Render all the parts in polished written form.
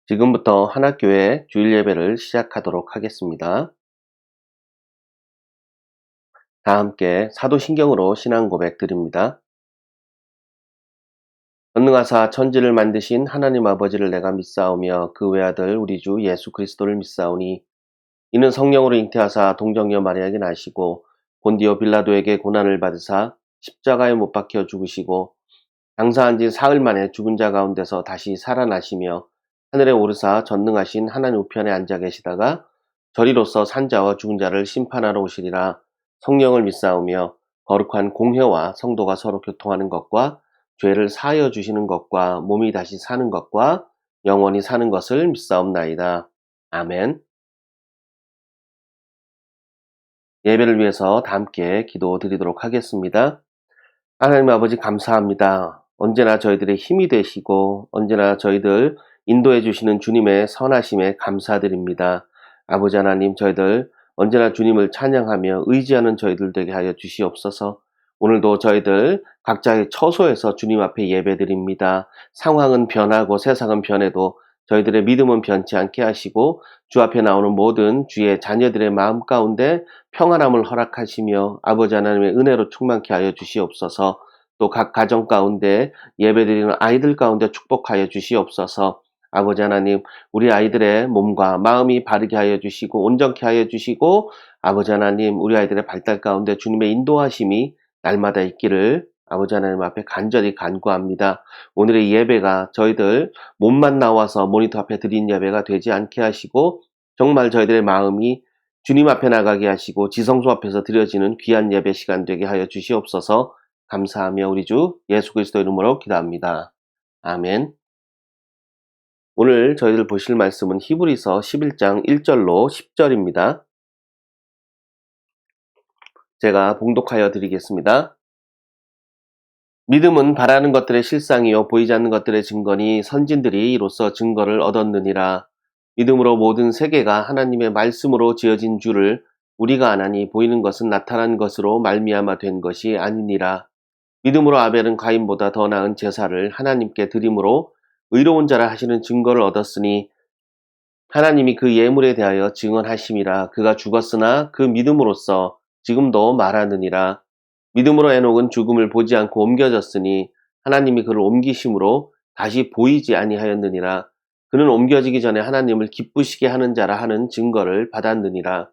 지금부터 한학교의 주일 예배를 시작하도록 하겠습니다. 다 함께 사도신경으로 신앙 고백 드립니다. 전능하사 천지를 만드신 하나님 아버지를 내가 믿사오며 그 외아들 우리 주 예수 그리스도를 믿사오니 이는 성령으로 잉태하사 동정녀 마리아에게 나시고 본디오 빌라도에게 고난을 받으사 십자가에 못 박혀 죽으시고 장사한 지 사흘 만에 죽은 자 가운데서 다시 살아나시며 하늘에 오르사 전능하신 하나님 우편에 앉아 계시다가 저리로서 산자와 죽은 자를 심판하러 오시리라. 성령을 믿사오며 거룩한 공회와 성도가 서로 교통하는 것과 죄를 사하여 주시는 것과 몸이 다시 사는 것과 영원히 사는 것을 믿사옵나이다. 아멘. 예배를 위해서 다 함께 기도드리도록 하겠습니다. 하나님 아버지 감사합니다. 언제나 저희들의 힘이 되시고 언제나 저희들 인도해 주시는 주님의 선하심에 감사드립니다. 아버지 하나님, 저희들 언제나 주님을 찬양하며 의지하는 저희들 되게 하여 주시옵소서. 오늘도 저희들 각자의 처소에서 주님 앞에 예배드립니다. 상황은 변하고 세상은 변해도 저희들의 믿음은 변치 않게 하시고 주 앞에 나오는 모든 주의 자녀들의 마음 가운데 평안함을 허락하시며 아버지 하나님의 은혜로 충만케 하여 주시옵소서. 또 각 가정 가운데 예배드리는 아이들 가운데 축복하여 주시옵소서. 아버지 하나님, 우리 아이들의 몸과 마음이 바르게 하여 주시고 온전케 하여 주시고 아버지 하나님, 우리 아이들의 발달 가운데 주님의 인도하심이 날마다 있기를 아버지 하나님 앞에 간절히 간구합니다. 오늘의 예배가 저희들 몸만 나와서 모니터 앞에 드린 예배가 되지 않게 하시고 정말 저희들의 마음이 주님 앞에 나가게 하시고 지성소 앞에서 드려지는 귀한 예배 시간 되게 하여 주시옵소서. 감사하며 우리 주 예수 그리스도 이름으로 기도합니다. 아멘. 오늘 저희들 보실 말씀은 히브리서 11장 1절로 10절입니다. 제가 봉독하여 드리겠습니다. 믿음은 바라는 것들의 실상이요 보이지 않는 것들의 증거니 선진들이 이로써 증거를 얻었느니라. 믿음으로 모든 세계가 하나님의 말씀으로 지어진 줄을 우리가 아나니 보이는 것은 나타난 것으로 말미암아 된 것이 아니니라. 믿음으로 아벨은 가인보다 더 나은 제사를 하나님께 드림으로 의로운 자라 하시는 증거를 얻었으니 하나님이 그 예물에 대하여 증언하심이라. 그가 죽었으나 그 믿음으로써 지금도 말하느니라. 믿음으로 에녹은 죽음을 보지 않고 옮겨졌으니 하나님이 그를 옮기심으로 다시 보이지 아니하였느니라. 그는 옮겨지기 전에 하나님을 기쁘시게 하는 자라 하는 증거를 받았느니라.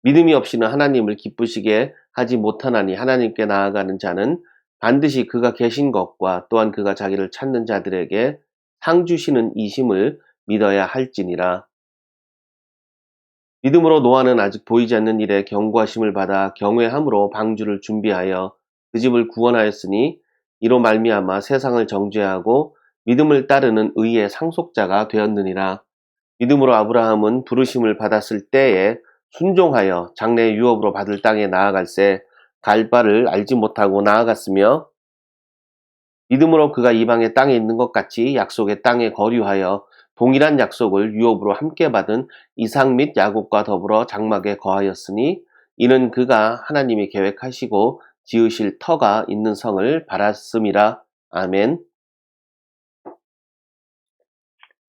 믿음이 없이는 하나님을 기쁘시게 하지 못하나니 하나님께 나아가는 자는 반드시 그가 계신 것과 또한 그가 자기를 찾는 자들에게 상 주시는 이심을 믿어야 할지니라. 믿음으로 노아는 아직 보이지 않는 일에 경고하심을 받아 경외함으로 방주를 준비하여 그 집을 구원하였으니 이로 말미암아 세상을 정죄하고 믿음을 따르는 의의 상속자가 되었느니라. 믿음으로 아브라함은 부르심을 받았을 때에 순종하여 장래의 유업으로 받을 땅에 나아갈새 갈 바를 알지 못하고 나아갔으며 믿음으로 그가 이방의 땅에 있는 것 같이 약속의 땅에 거류하여 동일한 약속을 유업으로 함께 받은 이삭 및 야곱과 더불어 장막에 거하였으니 이는 그가 하나님이 계획하시고 지으실 터가 있는 성을 바랐음이라. 아멘.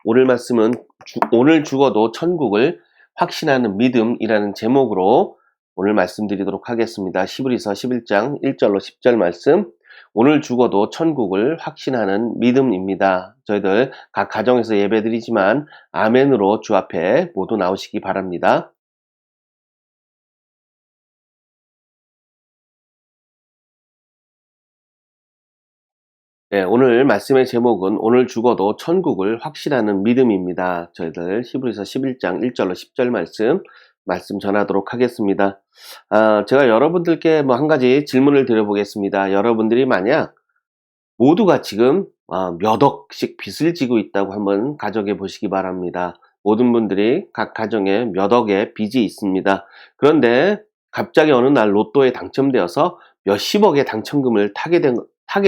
오늘 말씀은 오늘 죽어도 천국을 확신하는 믿음이라는 제목으로 오늘 말씀드리도록 하겠습니다. 히브리서 11장 1절로 10절 말씀. 오늘 죽어도 천국을 확신하는 믿음입니다. 저희들 각 가정에서 예배드리지만 아멘으로 주 앞에 모두 나오시기 바랍니다. 네, 오늘 말씀의 제목은 오늘 죽어도 천국을 확신하는 믿음입니다. 저희들 히브리서 11장 1절로 10절 말씀 전하도록 하겠습니다. 제가 여러분들께 한 가지 질문을 드려보겠습니다. 여러분들이 만약 모두가 지금 몇 억씩 빚을 지고 있다고 한번 가정해 보시기 바랍니다. 모든 분들이 각 가정에 몇 억의 빚이 있습니다. 그런데 갑자기 어느 날 로또에 당첨되어서 몇십억의 당첨금을 타게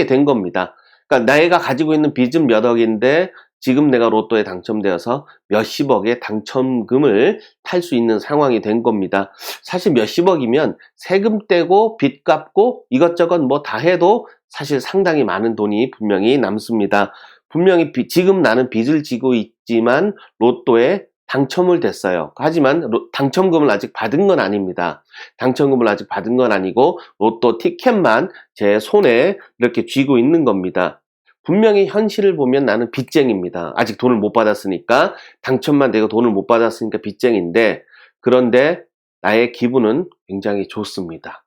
된 겁니다. 그러니까 내가 가지고 있는 빚은 몇 억인데 지금 내가 로또에 당첨되어서 몇십억의 당첨금을 탈 수 있는 상황이 된 겁니다. 사실 몇십억이면 세금 떼고 빚 갚고 이것저것 뭐 다 해도 사실 상당히 많은 돈이 분명히 남습니다. 분명히 지금 나는 빚을 지고 있지만 로또에 당첨을 됐어요. 하지만 당첨금을 아직 받은 건 아닙니다. 당첨금을 아직 받은 건 아니고 로또 티켓만 제 손에 이렇게 쥐고 있는 겁니다. 분명히 현실을 보면 나는 빚쟁입니다. 아직 돈을 못 받았으니까, 당첨만 되고 돈을 못 받았으니까 빚쟁인데, 그런데 나의 기분은 굉장히 좋습니다.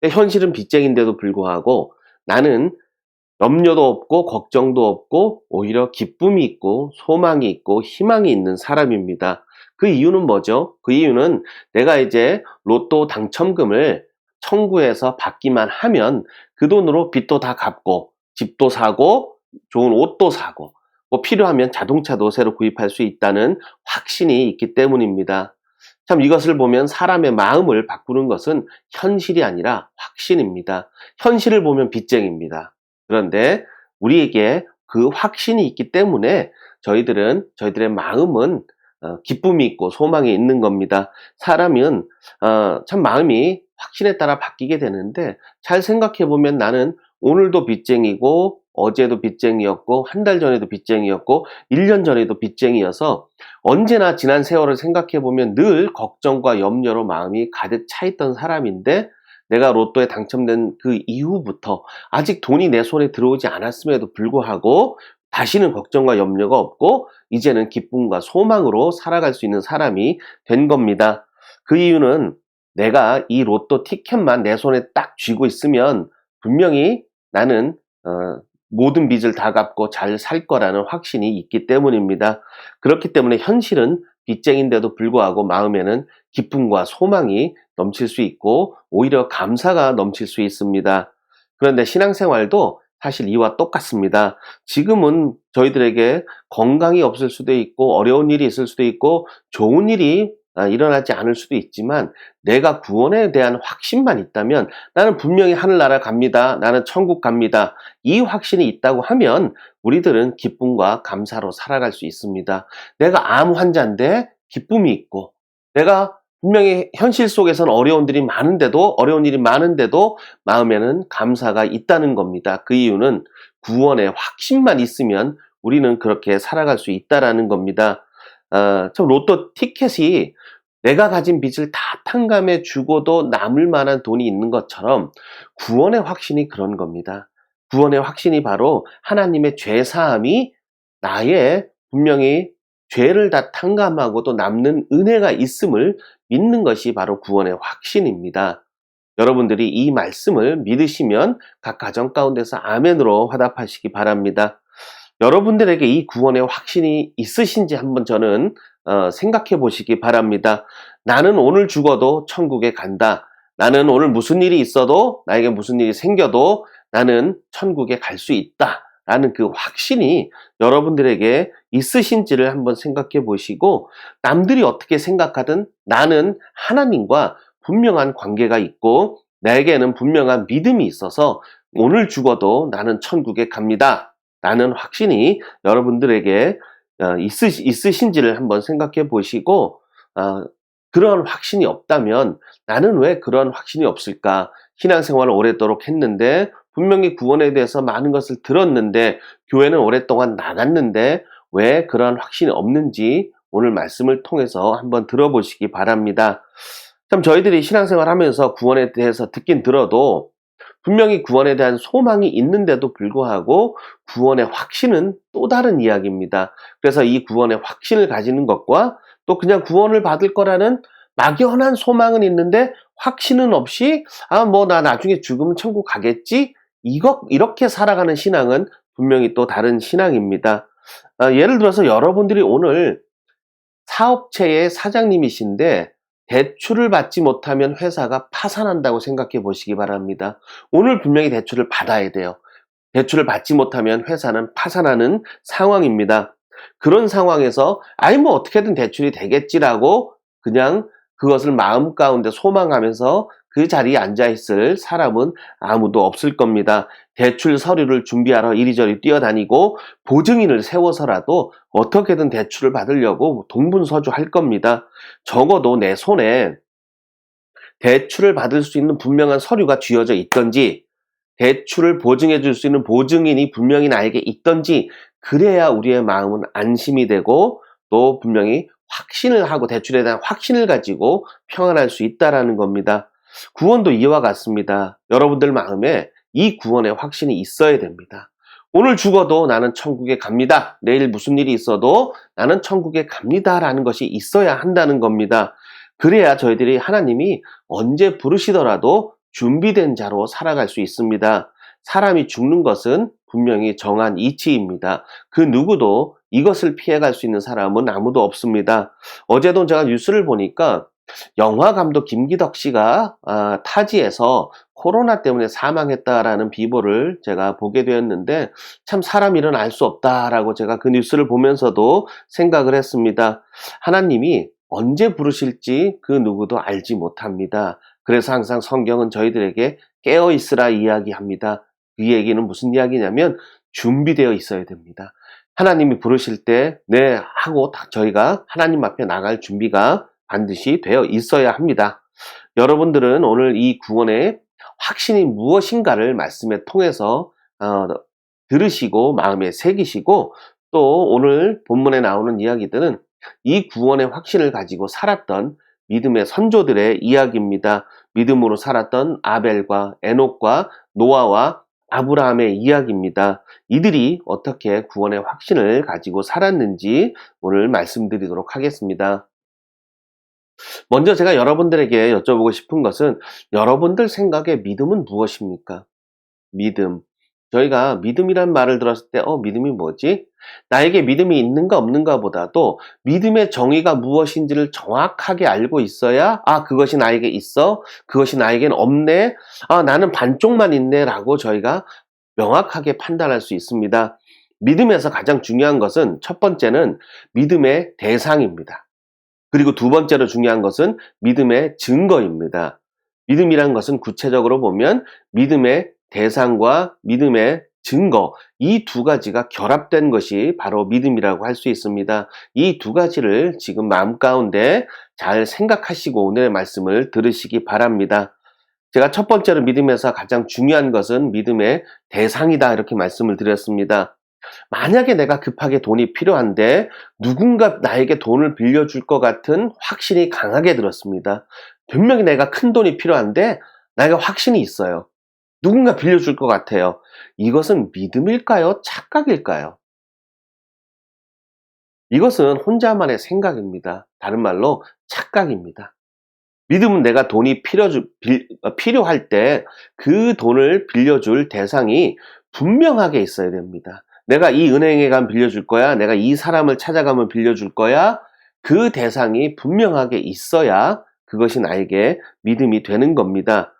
현실은 빚쟁인데도 불구하고 나는 염려도 없고 걱정도 없고 오히려 기쁨이 있고 소망이 있고 희망이 있는 사람입니다. 그 이유는 뭐죠? 그 이유는 내가 이제 로또 당첨금을 청구해서 받기만 하면 그 돈으로 빚도 다 갚고 집도 사고 좋은 옷도 사고 뭐 필요하면 자동차도 새로 구입할 수 있다는 확신이 있기 때문입니다. 참 이것을 보면 사람의 마음을 바꾸는 것은 현실이 아니라 확신입니다. 현실을 보면 빚쟁입니다. 그런데 우리에게 그 확신이 있기 때문에 저희들의 마음은 기쁨이 있고 소망이 있는 겁니다. 사람은 참 마음이 확신에 따라 바뀌게 되는데, 잘 생각해 보면 나는 오늘도 빚쟁이고 어제도 빚쟁이였고 한 달 전에도 빚쟁이였고 1년 전에도 빚쟁이여서 언제나 지난 세월을 생각해 보면 늘 걱정과 염려로 마음이 가득 차 있던 사람인데, 내가 로또에 당첨된 그 이후부터 아직 돈이 내 손에 들어오지 않았음에도 불구하고 다시는 걱정과 염려가 없고 이제는 기쁨과 소망으로 살아갈 수 있는 사람이 된 겁니다. 그 이유는 내가 이 로또 티켓만 내 손에 딱 쥐고 있으면 분명히 나는 모든 빚을 다 갚고 잘 살 거라는 확신이 있기 때문입니다. 그렇기 때문에 현실은 빚쟁인데도 불구하고 마음에는 기쁨과 소망이 넘칠 수 있고 오히려 감사가 넘칠 수 있습니다. 그런데 신앙생활도 사실 이와 똑같습니다. 지금은 저희들에게 건강이 없을 수도 있고 어려운 일이 있을 수도 있고 좋은 일이 일어나지 않을 수도 있지만, 내가 구원에 대한 확신만 있다면 나는 분명히 하늘나라 갑니다. 나는 천국 갑니다. 이 확신이 있다고 하면 우리들은 기쁨과 감사로 살아갈 수 있습니다. 내가 암 환자인데 기쁨이 있고, 내가 분명히 현실 속에서는 어려운 일이 많은데도 마음에는 감사가 있다는 겁니다. 그 이유는 구원의 확신만 있으면 우리는 그렇게 살아갈 수 있다라는 겁니다. 참 로또 티켓이 내가 가진 빚을 다 탕감해 주고도 남을 만한 돈이 있는 것처럼 구원의 확신이 그런 겁니다. 구원의 확신이 바로 하나님의 죄 사함이 나의 분명히 죄를 다 탕감하고도 남는 은혜가 있음을 믿는 것이 바로 구원의 확신입니다. 여러분들이 이 말씀을 믿으시면 각 가정 가운데서 아멘으로 화답하시기 바랍니다. 여러분들에게 이 구원의 확신이 있으신지 한번 저는 생각해 보시기 바랍니다. 나는 오늘 죽어도 천국에 간다. 나는 오늘 무슨 일이 있어도, 나에게 무슨 일이 생겨도 나는 천국에 갈 수 있다. 라는 그 확신이 여러분들에게 있으신지를 한번 생각해 보시고, 남들이 어떻게 생각하든 나는 하나님과 분명한 관계가 있고 나에게는 분명한 믿음이 있어서 오늘 죽어도 나는 천국에 갑니다. 라는 확신이 여러분들에게 있으신지를 한번 생각해 보시고, 그런 확신이 없다면 나는 왜 그런 확신이 없을까? 신앙생활을 오랫도록 했는데, 분명히 구원에 대해서 많은 것을 들었는데, 교회는 오랫동안 나갔는데 왜 그런 확신이 없는지 오늘 말씀을 통해서 한번 들어보시기 바랍니다. 참 저희들이 신앙생활 하면서 구원에 대해서 듣긴 들어도 분명히 구원에 대한 소망이 있는데도 불구하고 구원의 확신은 또 다른 이야기입니다. 그래서 이 구원의 확신을 가지는 것과 또 그냥 구원을 받을 거라는 막연한 소망은 있는데 확신은 없이 나 나중에 죽으면 천국 가겠지? 이렇게 살아가는 신앙은 분명히 또 다른 신앙입니다. 예를 들어서 여러분들이 오늘 사업체의 사장님이신데 대출을 받지 못하면 회사가 파산한다고 생각해 보시기 바랍니다. 오늘 분명히 대출을 받아야 돼요. 대출을 받지 못하면 회사는 파산하는 상황입니다. 그런 상황에서 어떻게든 대출이 되겠지라고 그냥 그것을 마음 가운데 소망하면서 그 자리에 앉아 있을 사람은 아무도 없을 겁니다. 대출 서류를 준비하러 이리저리 뛰어다니고 보증인을 세워서라도 어떻게든 대출을 받으려고 동분서주할 겁니다. 적어도 내 손에 대출을 받을 수 있는 분명한 서류가 쥐어져 있던지, 대출을 보증해 줄 수 있는 보증인이 분명히 나에게 있던지, 그래야 우리의 마음은 안심이 되고 또 분명히 확신을 하고 대출에 대한 확신을 가지고 평안할 수 있다라는 겁니다. 구원도 이와 같습니다. 여러분들 마음에 이 구원의 확신이 있어야 됩니다. 오늘 죽어도 나는 천국에 갑니다. 내일 무슨 일이 있어도 나는 천국에 갑니다라는 것이 있어야 한다는 겁니다. 그래야 저희들이 하나님이 언제 부르시더라도 준비된 자로 살아갈 수 있습니다. 사람이 죽는 것은 분명히 정한 이치입니다. 그 누구도 이것을 피해갈 수 있는 사람은 아무도 없습니다. 어제도 제가 뉴스를 보니까 영화 감독 김기덕 씨가 타지에서 코로나 때문에 사망했다라는 비보를 제가 보게 되었는데 참 사람 일은 알 수 없다라고 제가 그 뉴스를 보면서도 생각을 했습니다. 하나님이 언제 부르실지 그 누구도 알지 못합니다. 그래서 항상 성경은 저희들에게 깨어 있으라 이야기합니다. 그 얘기는 무슨 이야기냐면 준비되어 있어야 됩니다. 하나님이 부르실 때 네 하고 저희가 하나님 앞에 나갈 준비가 반드시 되어 있어야 합니다. 여러분들은 오늘 이 구원의 확신이 무엇인가를 말씀에 통해서 들으시고 마음에 새기시고 또 오늘 본문에 나오는 이야기들은 이 구원의 확신을 가지고 살았던 믿음의 선조들의 이야기입니다. 믿음으로 살았던 아벨과 에녹과 노아와 아브라함의 이야기입니다. 이들이 어떻게 구원의 확신을 가지고 살았는지 오늘 말씀드리도록 하겠습니다. 먼저 제가 여러분들에게 여쭤보고 싶은 것은 여러분들 생각에 믿음은 무엇입니까? 믿음. 저희가 믿음이란 말을 들었을 때 믿음이 뭐지? 나에게 믿음이 있는가 없는가 보다도 믿음의 정의가 무엇인지를 정확하게 알고 있어야 그것이 나에게 있어? 그것이 나에게는 없네? 나는 반쪽만 있네? 라고 저희가 명확하게 판단할 수 있습니다. 믿음에서 가장 중요한 것은 첫 번째는 믿음의 대상입니다. 그리고 두 번째로 중요한 것은 믿음의 증거입니다. 믿음이란 것은 구체적으로 보면 믿음의 대상과 믿음의 증거, 이 두 가지가 결합된 것이 바로 믿음이라고 할 수 있습니다. 이 두 가지를 지금 마음 가운데 잘 생각하시고 오늘의 말씀을 들으시기 바랍니다. 제가 첫 번째로 믿음에서 가장 중요한 것은 믿음의 대상이다 이렇게 말씀을 드렸습니다. 만약에 내가 급하게 돈이 필요한데 누군가 나에게 돈을 빌려줄 것 같은 확신이 강하게 들었습니다. 분명히 내가 큰 돈이 필요한데 나에게 확신이 있어요. 누군가 빌려줄 것 같아요. 이것은 믿음일까요? 착각일까요? 이것은 혼자만의 생각입니다. 다른 말로 착각입니다. 믿음은 내가 돈이 필요할 때 그 돈을 빌려줄 대상이 분명하게 있어야 됩니다. 내가 이 은행에 가면 빌려줄 거야. 내가 이 사람을 찾아가면 빌려줄 거야. 그 대상이 분명하게 있어야 그것이 나에게 믿음이 되는 겁니다.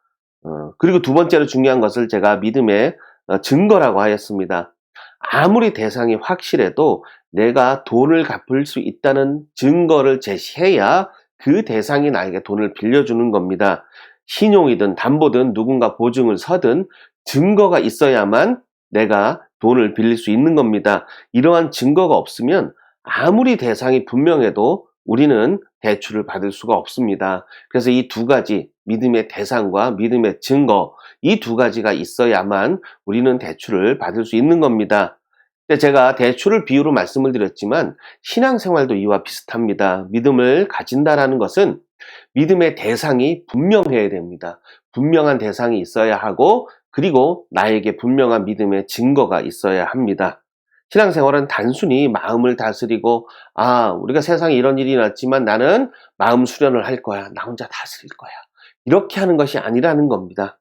그리고 두 번째로 중요한 것을 제가 믿음의 증거라고 하였습니다. 아무리 대상이 확실해도 내가 돈을 갚을 수 있다는 증거를 제시해야 그 대상이 나에게 돈을 빌려주는 겁니다. 신용이든 담보든 누군가 보증을 서든 증거가 있어야만 내가 돈을 빌릴 수 있는 겁니다. 이러한 증거가 없으면 아무리 대상이 분명해도 우리는 대출을 받을 수가 없습니다. 그래서 이 두 가지, 믿음의 대상과 믿음의 증거, 이 두 가지가 있어야만 우리는 대출을 받을 수 있는 겁니다. 근데 제가 대출을 비유로 말씀을 드렸지만 신앙생활도 이와 비슷합니다. 믿음을 가진다라는 것은 믿음의 대상이 분명해야 됩니다. 분명한 대상이 있어야 하고 그리고 나에게 분명한 믿음의 증거가 있어야 합니다. 신앙생활은 단순히 마음을 다스리고 우리가 세상에 이런 일이 났지만 나는 마음 수련을 할 거야. 나 혼자 다스릴 거야. 이렇게 하는 것이 아니라는 겁니다.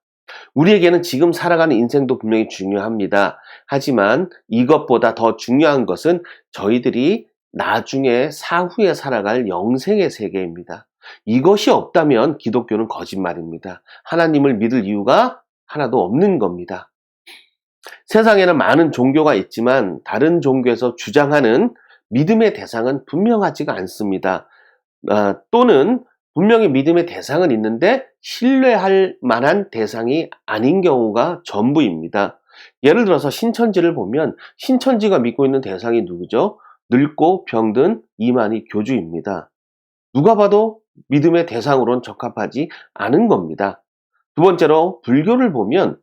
우리에게는 지금 살아가는 인생도 분명히 중요합니다. 하지만 이것보다 더 중요한 것은 저희들이 나중에 사후에 살아갈 영생의 세계입니다. 이것이 없다면 기독교는 거짓말입니다. 하나님을 믿을 이유가 하나도 없는 겁니다. 세상에는 많은 종교가 있지만 다른 종교에서 주장하는 믿음의 대상은 분명하지가 않습니다. 또는 분명히 믿음의 대상은 있는데 신뢰할 만한 대상이 아닌 경우가 전부입니다. 예를 들어서 신천지를 보면 신천지가 믿고 있는 대상이 누구죠? 늙고 병든 이만희 교주입니다. 누가 봐도 믿음의 대상으로는 적합하지 않은 겁니다. 두 번째로 불교를 보면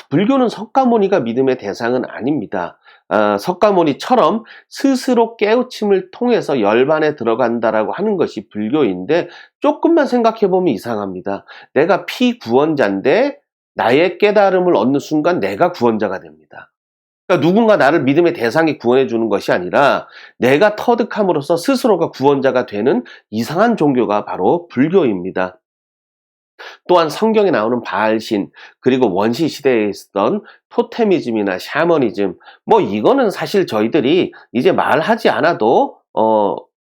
불교는 석가모니가 믿음의 대상은 아닙니다. 석가모니처럼 스스로 깨우침을 통해서 열반에 들어간다라고 하는 것이 불교인데 조금만 생각해 보면 이상합니다. 내가 피구원자인데 나의 깨달음을 얻는 순간 내가 구원자가 됩니다. 그러니까 누군가 나를 믿음의 대상이 구원해 주는 것이 아니라 내가 터득함으로써 스스로가 구원자가 되는 이상한 종교가 바로 불교입니다. 또한 성경에 나오는 바알신, 그리고 원시 시대에 있었던 토테미즘이나 샤머니즘, 뭐 이거는 사실 저희들이 이제 말하지 않아도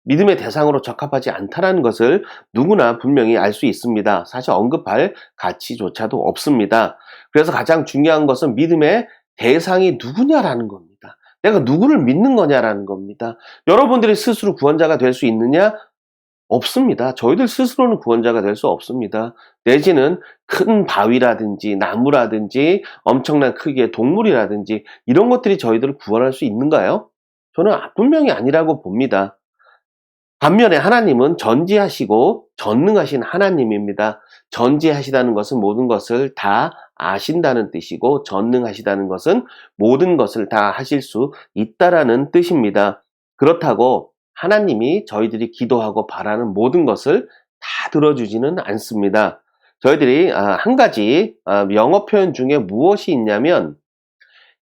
믿음의 대상으로 적합하지 않다는 것을 누구나 분명히 알 수 있습니다. 사실 언급할 가치조차도 없습니다. 그래서 가장 중요한 것은 믿음의 대상이 누구냐라는 겁니다. 내가 누구를 믿는 거냐라는 겁니다. 여러분들이 스스로 구원자가 될 수 있느냐? 없습니다. 저희들 스스로는 구원자가 될 수 없습니다. 내지는 큰 바위라든지 나무라든지 엄청난 크기의 동물이라든지 이런 것들이 저희들을 구원할 수 있는가요? 저는 분명히 아니라고 봅니다. 반면에 하나님은 전지하시고 전능하신 하나님입니다. 전지하시다는 것은 모든 것을 다 아신다는 뜻이고, 전능하시다는 것은 모든 것을 다 하실 수 있다라는 뜻입니다. 그렇다고 하나님이 저희들이 기도하고 바라는 모든 것을 다 들어주지는 않습니다. 저희들이 한 가지 영어 표현 중에 무엇이 있냐면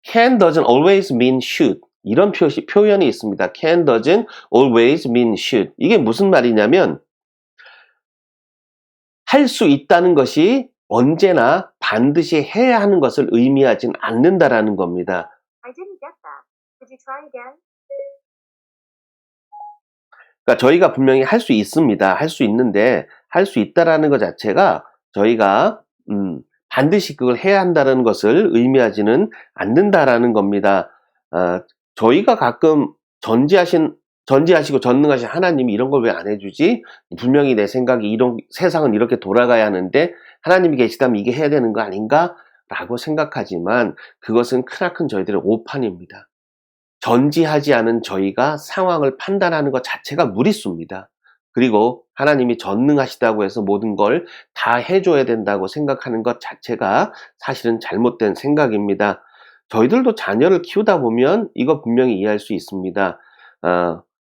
can doesn't always mean should, 이런 표현이 있습니다. can doesn't always mean should. 이게 무슨 말이냐면 할 수 있다는 것이 언제나 반드시 해야 하는 것을 의미하진 않는다라는 겁니다. I didn't get that. Could you try again? 그러니까 저희가 분명히 할 수 있습니다. 할 수 있는데 할 수 있다라는 것 자체가 저희가 반드시 그걸 해야 한다는 것을 의미하지는 않는다라는 겁니다. 저희가 가끔 전지하시고 전능하신 하나님이 이런 걸 왜 안 해주지? 분명히 내 생각이 세상은 이렇게 돌아가야 하는데 하나님이 계시다면 이게 해야 되는 거 아닌가? 라고 생각하지만 그것은 크나큰 저희들의 오판입니다. 전지하지 않은 저희가 상황을 판단하는 것 자체가 무리수입니다. 그리고 하나님이 전능하시다고 해서 모든 걸 다 해줘야 된다고 생각하는 것 자체가 사실은 잘못된 생각입니다. 저희들도 자녀를 키우다 보면 이거 분명히 이해할 수 있습니다.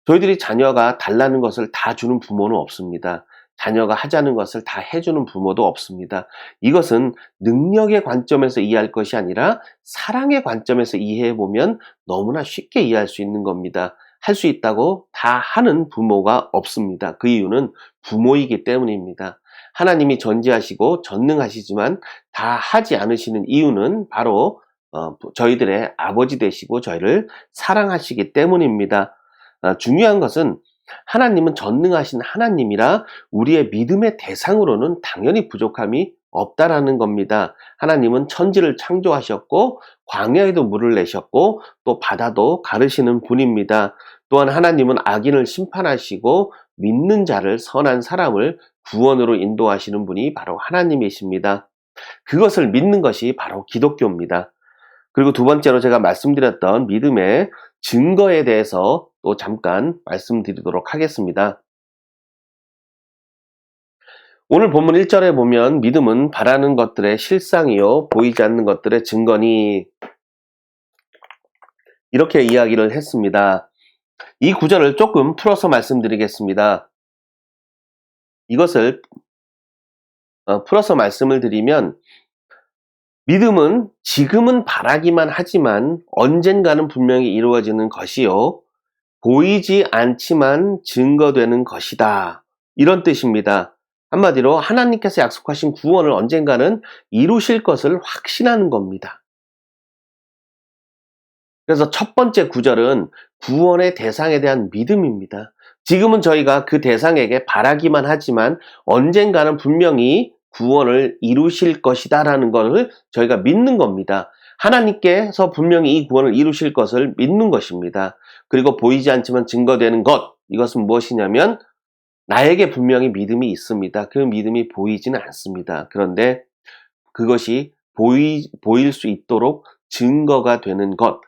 저희들이 자녀가 달라는 것을 다 주는 부모는 없습니다. 자녀가 하자는 것을 다 해주는 부모도 없습니다. 이것은 능력의 관점에서 이해할 것이 아니라 사랑의 관점에서 이해해보면 너무나 쉽게 이해할 수 있는 겁니다. 할 수 있다고 다 하는 부모가 없습니다. 그 이유는 부모이기 때문입니다. 하나님이 전지하시고 전능하시지만 다 하지 않으시는 이유는 바로 저희들의 아버지 되시고 저희를 사랑하시기 때문입니다. 중요한 것은 하나님은 전능하신 하나님이라 우리의 믿음의 대상으로는 당연히 부족함이 없다라는 겁니다. 하나님은 천지를 창조하셨고 광야에도 물을 내셨고 또 바다도 가르시는 분입니다. 또한 하나님은 악인을 심판하시고 믿는 자를, 선한 사람을 구원으로 인도하시는 분이 바로 하나님이십니다. 그것을 믿는 것이 바로 기독교입니다. 그리고 두 번째로 제가 말씀드렸던 믿음의 증거에 대해서 또 잠깐 말씀드리도록 하겠습니다. 오늘 본문 1절에 보면 믿음은 바라는 것들의 실상이요 보이지 않는 것들의 증거니, 이렇게 이야기를 했습니다. 이 구절을 조금 풀어서 말씀드리겠습니다. 이것을 풀어서 말씀을 드리면, 믿음은 지금은 바라기만 하지만 언젠가는 분명히 이루어지는 것이요 보이지 않지만 증거되는 것이다, 이런 뜻입니다. 한마디로 하나님께서 약속하신 구원을 언젠가는 이루실 것을 확신하는 겁니다. 그래서 첫 번째 구절은 구원의 대상에 대한 믿음입니다. 지금은 저희가 그 대상에게 바라기만 하지만 언젠가는 분명히 구원을 이루실 것이다 라는 것을 저희가 믿는 겁니다. 하나님께서 분명히 이 구원을 이루실 것을 믿는 것입니다. 그리고 보이지 않지만 증거되는 것, 이것은 무엇이냐면 나에게 분명히 믿음이 있습니다. 그 믿음이 보이지는 않습니다. 그런데 그것이 보일 수 있도록 증거가 되는 것,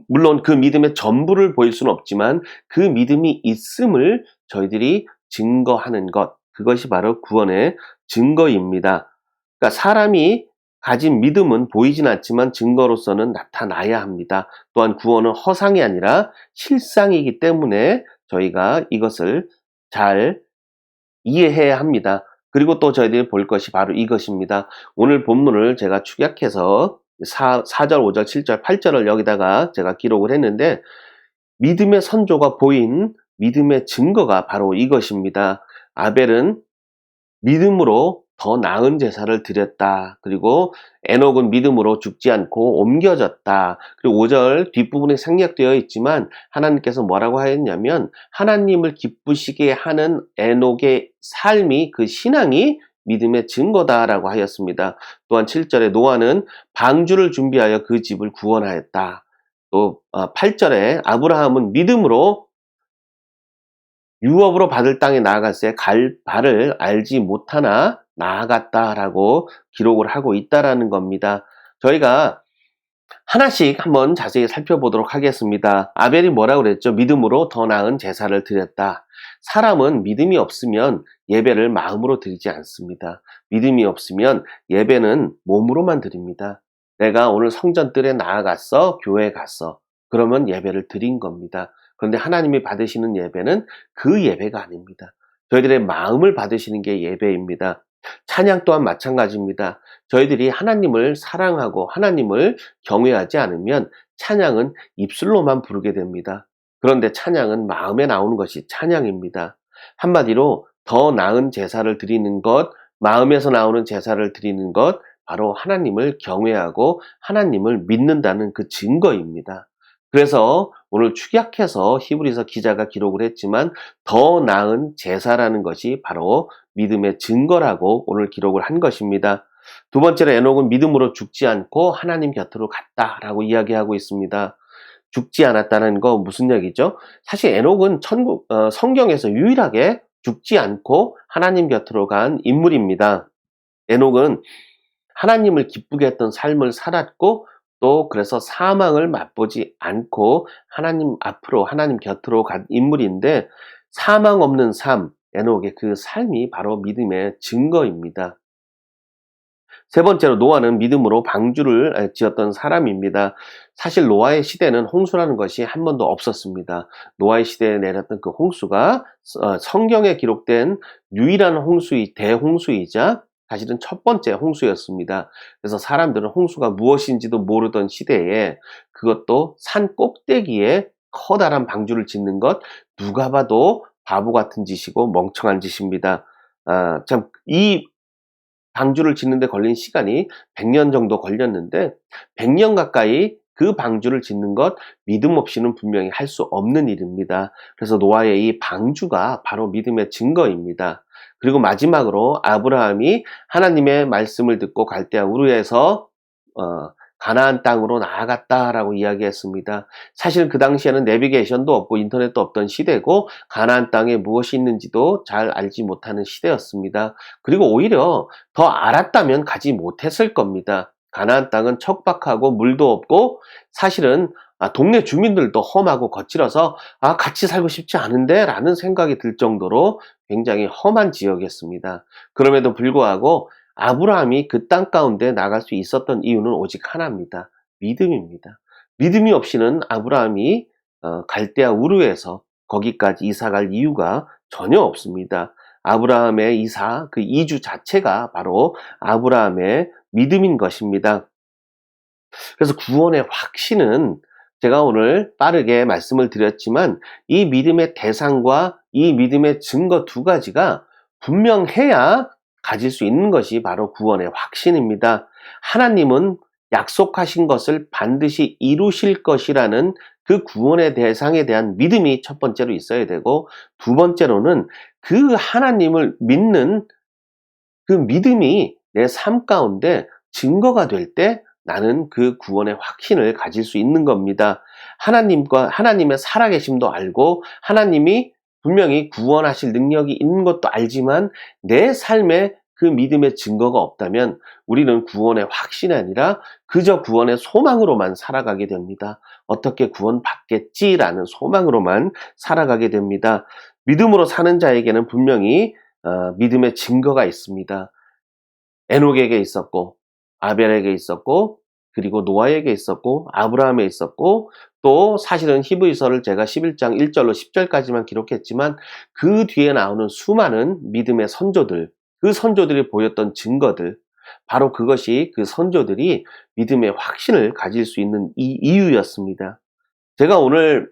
물론 그 믿음의 전부를 보일 수는 없지만 그 믿음이 있음을 저희들이 증거하는 것, 그것이 바로 구원의 증거입니다. 그러니까 사람이 가진 믿음은 보이진 않지만 증거로서는 나타나야 합니다. 또한 구원은 허상이 아니라 실상이기 때문에 저희가 이것을 잘 이해해야 합니다. 그리고 또 저희들이 볼 것이 바로 이것입니다. 오늘 본문을 제가 축약해서 4절, 5절, 7절, 8절을 여기다가 제가 기록을 했는데 믿음의 선조가 보인 믿음의 증거가 바로 이것입니다. 아벨은 믿음으로 더 나은 제사를 드렸다. 그리고 에녹은 믿음으로 죽지 않고 옮겨졌다. 그리고 5절 뒷부분에 생략되어 있지만 하나님께서 뭐라고 하였냐면 하나님을 기쁘시게 하는 에녹의 삶이 그 신앙이 믿음의 증거다라고 하였습니다. 또한 7절에 노아는 방주를 준비하여 그 집을 구원하였다. 또 8절에 아브라함은 믿음으로 유업으로 받을 땅에 나아갔을 때 갈 바를 알지 못하나 나아갔다라고 기록을 하고 있다라는 겁니다. 저희가 하나씩 한번 자세히 살펴보도록 하겠습니다. 아벨이 뭐라고 그랬죠? 믿음으로 더 나은 제사를 드렸다. 사람은 믿음이 없으면 예배를 마음으로 드리지 않습니다. 믿음이 없으면 예배는 몸으로만 드립니다. 내가 오늘 성전뜰에 나아갔어, 교회에 갔어. 그러면 예배를 드린 겁니다. 그런데 하나님이 받으시는 예배는 그 예배가 아닙니다. 저희들의 마음을 받으시는 게 예배입니다. 찬양 또한 마찬가지입니다. 저희들이 하나님을 사랑하고 하나님을 경외하지 않으면 찬양은 입술로만 부르게 됩니다. 그런데 찬양은 마음에 나오는 것이 찬양입니다. 한마디로 더 나은 제사를 드리는 것, 마음에서 나오는 제사를 드리는 것, 바로 하나님을 경외하고 하나님을 믿는다는 그 증거입니다. 그래서 오늘 축약해서 히브리서 기자가 기록을 했지만 더 나은 제사라는 것이 바로 믿음의 증거라고 오늘 기록을 한 것입니다. 두 번째로 에녹은 믿음으로 죽지 않고 하나님 곁으로 갔다라고 이야기하고 있습니다. 죽지 않았다는 거 무슨 얘기죠? 사실 에녹은 성경에서 유일하게 죽지 않고 하나님 곁으로 간 인물입니다. 에녹은 하나님을 기쁘게 했던 삶을 살았고 또 그래서 사망을 맛보지 않고 하나님 앞으로 하나님 곁으로 간 인물인데 사망 없는 삶, 에녹의 그 삶이 바로 믿음의 증거입니다. 세 번째로 노아는 믿음으로 방주를 지었던 사람입니다. 사실 노아의 시대는 홍수라는 것이 한 번도 없었습니다. 노아의 시대에 내렸던 그 홍수가 성경에 기록된 유일한 대홍수이자 사실은 첫 번째 홍수였습니다. 그래서 사람들은 홍수가 무엇인지도 모르던 시대에 그것도 산 꼭대기에 커다란 방주를 짓는 것 누가 봐도 바보 같은 짓이고 멍청한 짓입니다. 이 방주를 짓는데 걸린 시간이 100년 정도 걸렸는데 100년 가까이 그 방주를 짓는 것 믿음 없이는 분명히 할 수 없는 일입니다. 그래서 노아의 이 방주가 바로 믿음의 증거입니다. 그리고 마지막으로 아브라함이 하나님의 말씀을 듣고 갈대아 우르에서 가나안 땅으로 나아갔다라고 이야기했습니다. 사실 그 당시에는 내비게이션도 없고 인터넷도 없던 시대고 가나안 땅에 무엇이 있는지도 잘 알지 못하는 시대였습니다. 그리고 오히려 더 알았다면 가지 못했을 겁니다. 가나안 땅은 척박하고 물도 없고 사실은 동네 주민들도 험하고 거칠어서 같이 살고 싶지 않은데 라는 생각이 들 정도로 굉장히 험한 지역이었습니다. 그럼에도 불구하고 아브라함이 그 땅 가운데 나갈 수 있었던 이유는 오직 하나입니다. 믿음입니다. 믿음이 없이는 아브라함이 갈대아 우르에서 거기까지 이사갈 이유가 전혀 없습니다. 아브라함의 이사, 그 이주 자체가 바로 아브라함의 믿음인 것입니다. 그래서 구원의 확신은 제가 오늘 빠르게 말씀을 드렸지만 이 믿음의 대상과 이 믿음의 증거 두 가지가 분명해야 가질 수 있는 것이 바로 구원의 확신입니다. 하나님은 약속하신 것을 반드시 이루실 것이라는 그 구원의 대상에 대한 믿음이 첫 번째로 있어야 되고 두 번째로는 그 하나님을 믿는 그 믿음이 내 삶 가운데 증거가 될 때 나는 그 구원의 확신을 가질 수 있는 겁니다. 하나님의 살아계심도 알고 하나님이 분명히 구원하실 능력이 있는 것도 알지만 내 삶에 그 믿음의 증거가 없다면 우리는 구원의 확신이 아니라 그저 구원의 소망으로만 살아가게 됩니다. 어떻게 구원받겠지라는 소망으로만 살아가게 됩니다. 믿음으로 사는 자에게는 분명히 믿음의 증거가 있습니다. 에녹에게 있었고 아벨에게 있었고, 그리고 노아에게 있었고, 아브라함에 있었고, 또 사실은 히브리서를 제가 11장 1절로 10절까지만 기록했지만 그 뒤에 나오는 수많은 믿음의 선조들, 그 선조들이 보였던 증거들, 바로 그것이 그 선조들이 믿음의 확신을 가질 수 있는 이 이유였습니다. 제가 오늘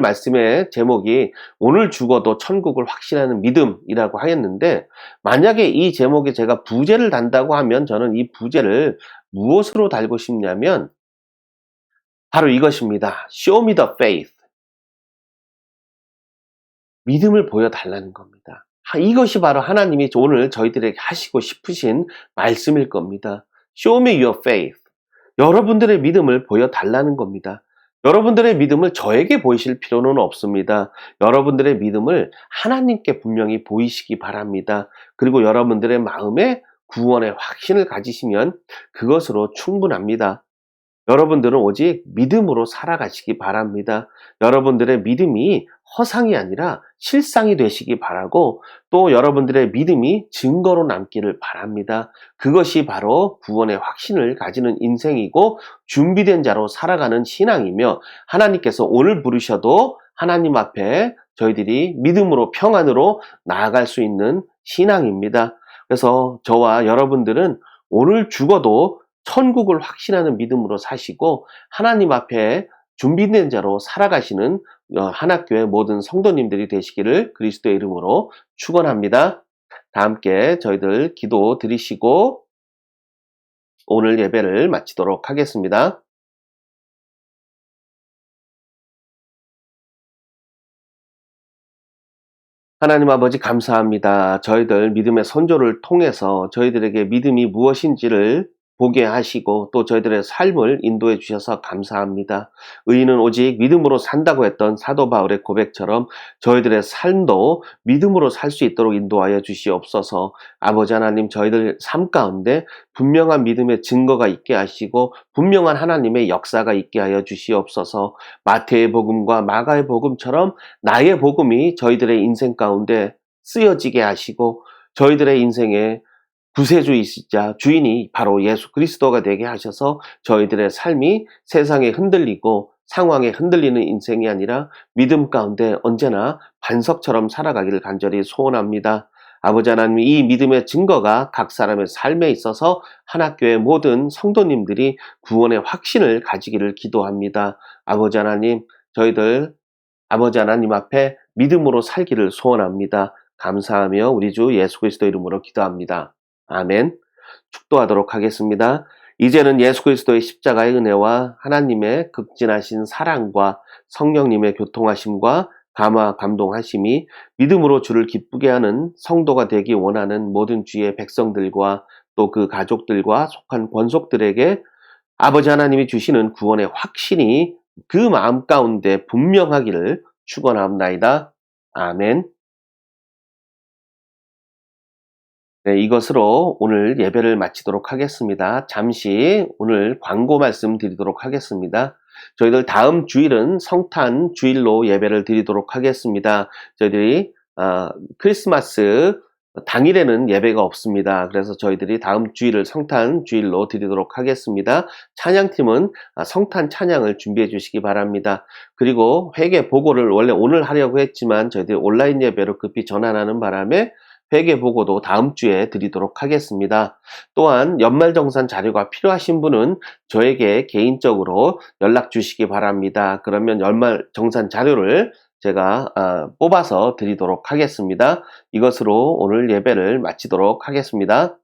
말씀의 제목이 오늘 죽어도 천국을 확신하는 믿음이라고 하였는데, 만약에 이 제목에 제가 부제를 단다고 하면 저는 이 부제를 무엇으로 달고 싶냐면 바로 이것입니다. Show me the faith. 믿음을 보여달라는 겁니다. 이것이 바로 하나님이 오늘 저희들에게 하시고 싶으신 말씀일 겁니다. Show me your faith. 여러분들의 믿음을 보여달라는 겁니다. 여러분들의 믿음을 저에게 보이실 필요는 없습니다. 여러분들의 믿음을 하나님께 분명히 보이시기 바랍니다. 그리고 여러분들의 마음에 구원의 확신을 가지시면 그것으로 충분합니다. 여러분들은 오직 믿음으로 살아가시기 바랍니다. 여러분들의 믿음이 허상이 아니라 실상이 되시기 바라고, 또 여러분들의 믿음이 증거로 남기를 바랍니다. 그것이 바로 구원의 확신을 가지는 인생이고 준비된 자로 살아가는 신앙이며, 하나님께서 오늘 부르셔도 하나님 앞에 저희들이 믿음으로 평안으로 나아갈 수 있는 신앙입니다. 그래서 저와 여러분들은 오늘 죽어도 천국을 확신하는 믿음으로 사시고 하나님 앞에 준비된 자로 살아가시는 한학교의 모든 성도님들이 되시기를 그리스도의 이름으로 축원합니다. 다 함께 저희들 기도 드리시고 오늘 예배를 마치도록 하겠습니다. 하나님 아버지 감사합니다. 저희들 믿음의 선조를 통해서 저희들에게 믿음이 무엇인지를 보게 하시고 또 저희들의 삶을 인도해 주셔서 감사합니다. 의인은 오직 믿음으로 산다고 했던 사도 바울의 고백처럼 저희들의 삶도 믿음으로 살 수 있도록 인도하여 주시옵소서. 아버지 하나님, 저희들 삶 가운데 분명한 믿음의 증거가 있게 하시고 분명한 하나님의 역사가 있게 하여 주시옵소서. 마태의 복음과 마가의 복음처럼 나의 복음이 저희들의 인생 가운데 쓰여지게 하시고 저희들의 인생에 구세주이시자 주인이 바로 예수 그리스도가 되게 하셔서 저희들의 삶이 세상에 흔들리고 상황에 흔들리는 인생이 아니라 믿음 가운데 언제나 반석처럼 살아가기를 간절히 소원합니다. 아버지 하나님, 이 믿음의 증거가 각 사람의 삶에 있어서 한학교의 모든 성도님들이 구원의 확신을 가지기를 기도합니다. 아버지 하나님, 저희들 아버지 하나님 앞에 믿음으로 살기를 소원합니다. 감사하며 우리 주 예수 그리스도 이름으로 기도합니다. 아멘. 축도하도록 하겠습니다. 이제는 예수 그리스도의 십자가의 은혜와 하나님의 극진하신 사랑과 성령님의 교통하심과 감화 감동하심이 믿음으로 주를 기쁘게 하는 성도가 되기 원하는 모든 주의 백성들과 또 그 가족들과 속한 권속들에게 아버지 하나님이 주시는 구원의 확신이 그 마음 가운데 분명하기를 축원합나이다. 아멘. 네, 이것으로 오늘 예배를 마치도록 하겠습니다. 잠시 오늘 광고 말씀 드리도록 하겠습니다. 저희들 다음 주일은 성탄 주일로 예배를 드리도록 하겠습니다. 저희들이 크리스마스 당일에는 예배가 없습니다. 그래서 저희들이 다음 주일을 성탄 주일로 드리도록 하겠습니다. 찬양팀은 성탄 찬양을 준비해 주시기 바랍니다. 그리고 회개 보고를 원래 오늘 하려고 했지만 저희들이 온라인 예배로 급히 전환하는 바람에 회계 보고도 다음 주에 드리도록 하겠습니다. 또한 연말정산 자료가 필요하신 분은 저에게 개인적으로 연락 주시기 바랍니다. 그러면 연말정산 자료를 제가 뽑아서 드리도록 하겠습니다. 이것으로 오늘 예배를 마치도록 하겠습니다.